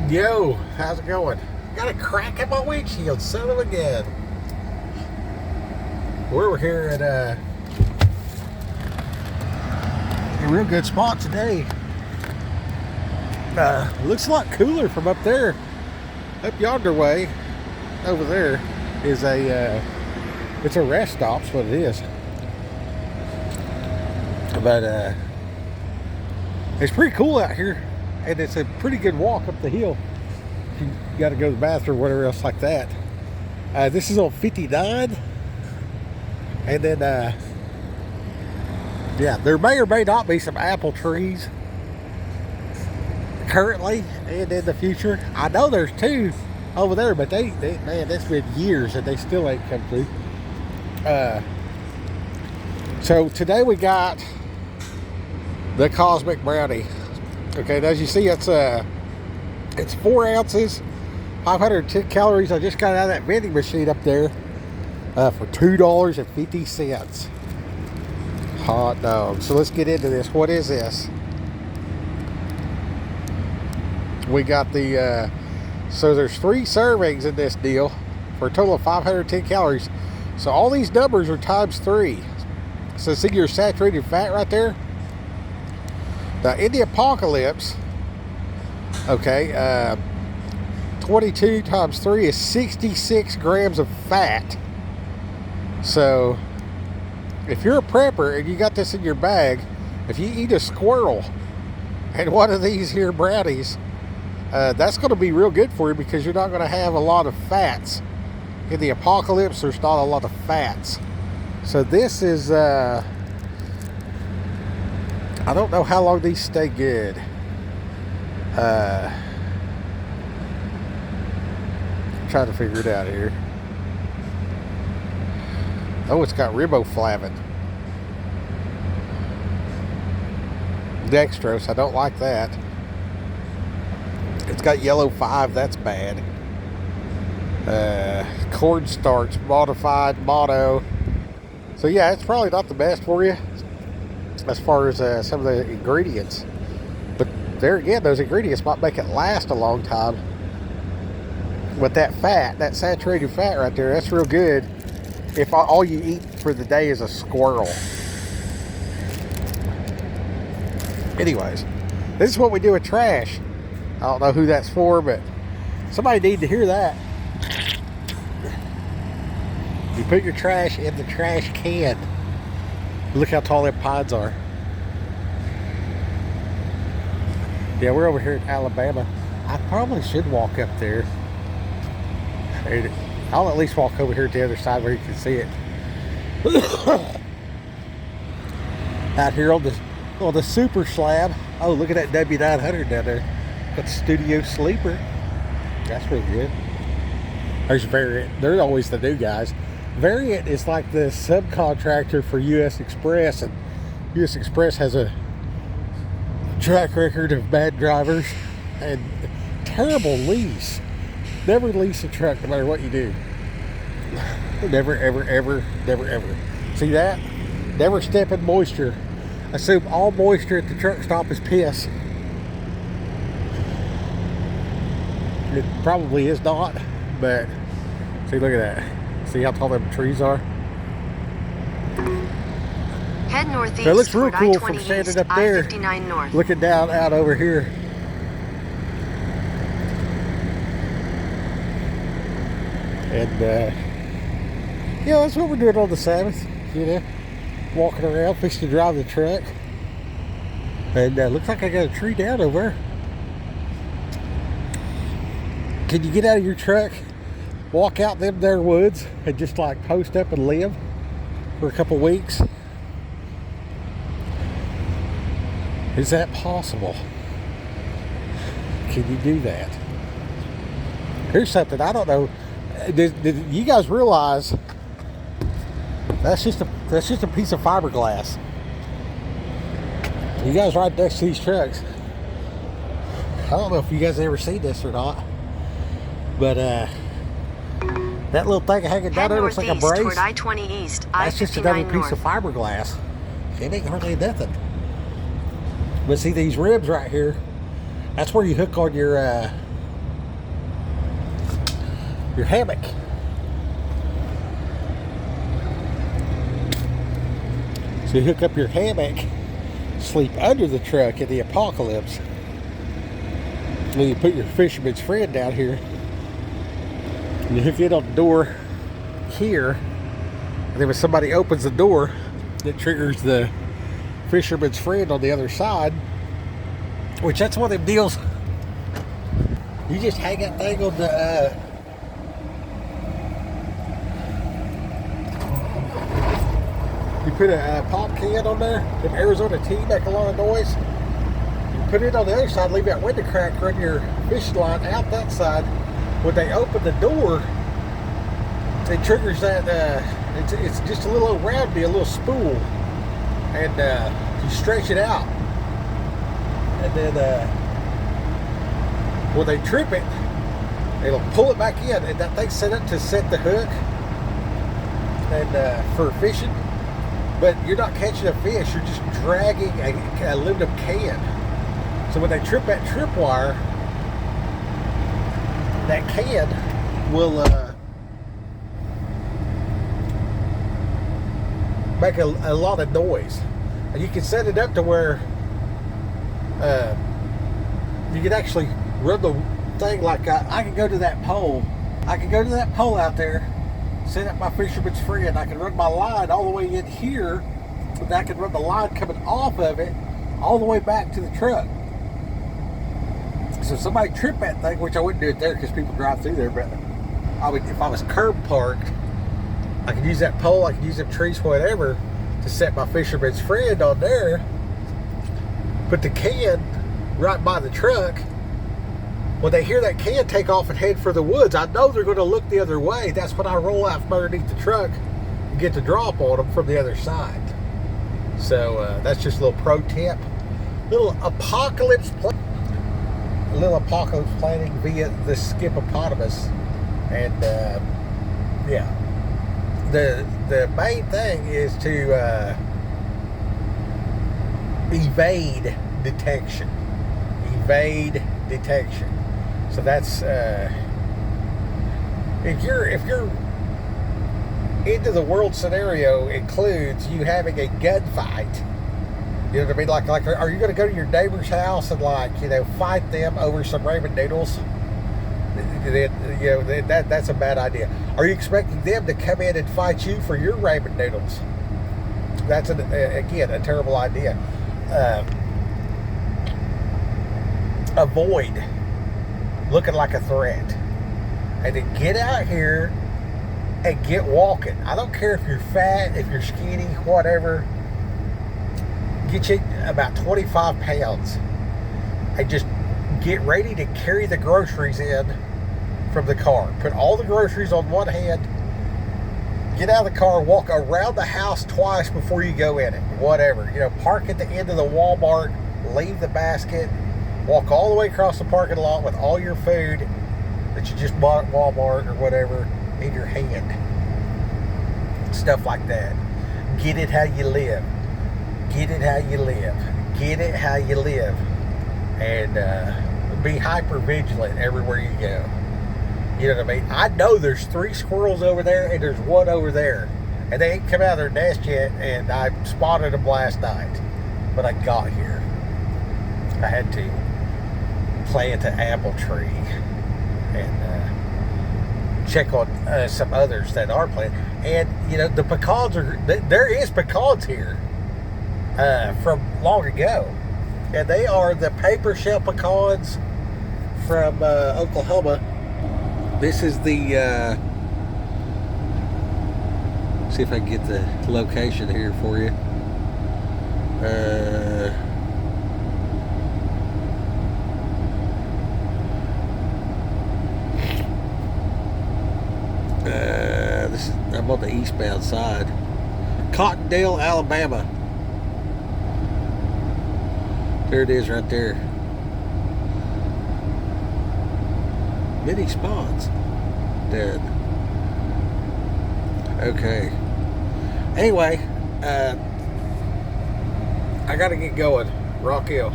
Yo, how's it going? Got a crack in my windshield, son of a gun. We're here at a real good spot today. Looks a lot cooler from up there. Up yonder way, over there, is it's a rest stop, that's what it is. But it's pretty cool out here, and it's a pretty good walk up the hill. You got to go to the bathroom or whatever else like that. This is on 59, and then yeah, there may or may not be some apple trees currently and in the future. I know there's two over there, but they man, that's been years and they still ain't come through. So today we got the Cosmic Brownie. Okay, and as you see, it's 4 ounces, 510 calories. I just got out of that vending machine up there for $2.50. Hot dog. So let's get into this. What is this? We got the so there's 3 servings in this deal for a total of 510 calories. So all these numbers are times 3. So see your saturated fat right there. Now in the apocalypse, okay, 22 times 3 is 66 grams of fat. So if you're a prepper and you got this in your bag, if you eat a squirrel and one of these here brownies, that's going to be real good for you because you're not going to have a lot of fats. In the apocalypse, there's not a lot of fats. So this is, I don't know how long these stay good. Trying to figure it out here. Oh, it's got riboflavin. Dextrose, I don't like that. It's got yellow 5, that's bad. Cornstarch, modified, mono. So yeah, it's probably not the best for you as far as some of the ingredients. But there again, those ingredients might make it last a long time. With that fat, that saturated fat right there, that's real good if all you eat for the day is a squirrel. Anyways, this is what we do with trash. I don't know who that's for, but somebody needs to hear that. You put your trash in the trash can. Look how tall them pines are. Yeah, we're over here in Alabama. I probably should walk up there. I'll at least walk over here to the other side where you can see it. Out here on the super slab. Oh, look at that W900 down there. Got the studio sleeper. That's really good. There's Variant. They're always the new guys. Variant is like the subcontractor for U.S. Express, and U.S. Express has a track record of bad drivers and terrible lease. Never lease a truck no matter what you do. Never, ever, ever, never, ever. See that? Never step in moisture. Assume all moisture at the truck stop is piss. It probably is not, but see, look at that. See how tall them trees are? Head northeast. So it looks real cool from standing up there, looking down out over here. And yeah, that's what we're doing on the Sabbath, you know, walking around, fixing to drive the truck. And looks like I got a tree down over there. Can you get out of your truck, walk out them there woods, and just like post up and live for a couple weeks? Is that possible? Can you do that? Here's something I don't know. Did you guys realize that's just a piece of fiberglass? You guys ride next to these trucks. I don't know if you guys ever seen this or not, but that little thing hanging down there looks like a brace. Toward I-20 East, That's just another piece of fiberglass. It ain't hardly nothing. But see these ribs right here, that's where you hook on your your hammock. So you hook up your hammock, sleep under the truck in the apocalypse. And then you put your fisherman's friend down here, and you hook it on the door here. And then when somebody opens the door, it triggers the fisherman's friend on the other side. Which that's one of them deals. You just hang that thing on the you put a pop can on there. If Arizona tea make a lot of noise, you put it on the other side, leave that window crack, run your fishing line out that side. When they open the door, it triggers that it's just a little old round deal, a little spool, and you stretch it out, and then when they trip it, it'll pull it back in, and that thing's set up to set the hook and for fishing. But you're not catching a fish, you're just dragging a aluminum can. So when they trip that tripwire, that can will make a lot of noise. And you can set it up to where you can actually run the thing like I can go to that pole. I can go to that pole out there, set up my fisherman's friend. I can run my line all the way in here, but I can run the line coming off of it all the way back to the truck. So if somebody tripped that thing, which I wouldn't do it there because people drive through there, but I would, if I was curb parked, I could use that pole, I could use them trees, whatever, to set my fisherman's friend on there. Put the can right by the truck. When they hear that can take off and head for the woods, I know they're going to look the other way. That's when I roll out from underneath the truck and get the drop on them from the other side. So that's just a little pro tip. Little apocalypse planning via the Skipopotamus. And yeah, the main thing is to evade detection. Evade detection. So that's if you're into the world scenario includes you having a gunfight. You know what I mean? Like are you going to go to your neighbor's house and fight them over some ramen noodles? That's a bad idea. Are you expecting them to come in and fight you for your ramen noodles? That's again a terrible idea. Avoid looking like a threat, and then get out here and get walking. I don't care if you're fat, if you're skinny, whatever. Get you about 25 pounds and just get ready to carry the groceries in from the car. Put all the groceries on one hand, get out of the car, walk around the house twice before you go in it. Whatever, park at the end of the Walmart, leave the basket, walk all the way across the parking lot with all your food that you just bought at Walmart or whatever in your hand. Stuff like that. Get it how you live. Get it how you live. Get it how you live. And be hyper vigilant everywhere you go. You know what I mean? I know there's 3 squirrels over there and there's 1 over there. And they ain't come out of their nest yet, and I spotted them last night. But I got here. I had to plant an apple tree and check on some others that are planted. And the pecans there is pecans here from long ago, and they are the paper shell pecans from Oklahoma. This is the see if I can get the location here for you. I'm on the eastbound side. Cottondale, Alabama. There it is right there. Many spots. Dead. Okay. Anyway, I gotta get going. Rock Hill.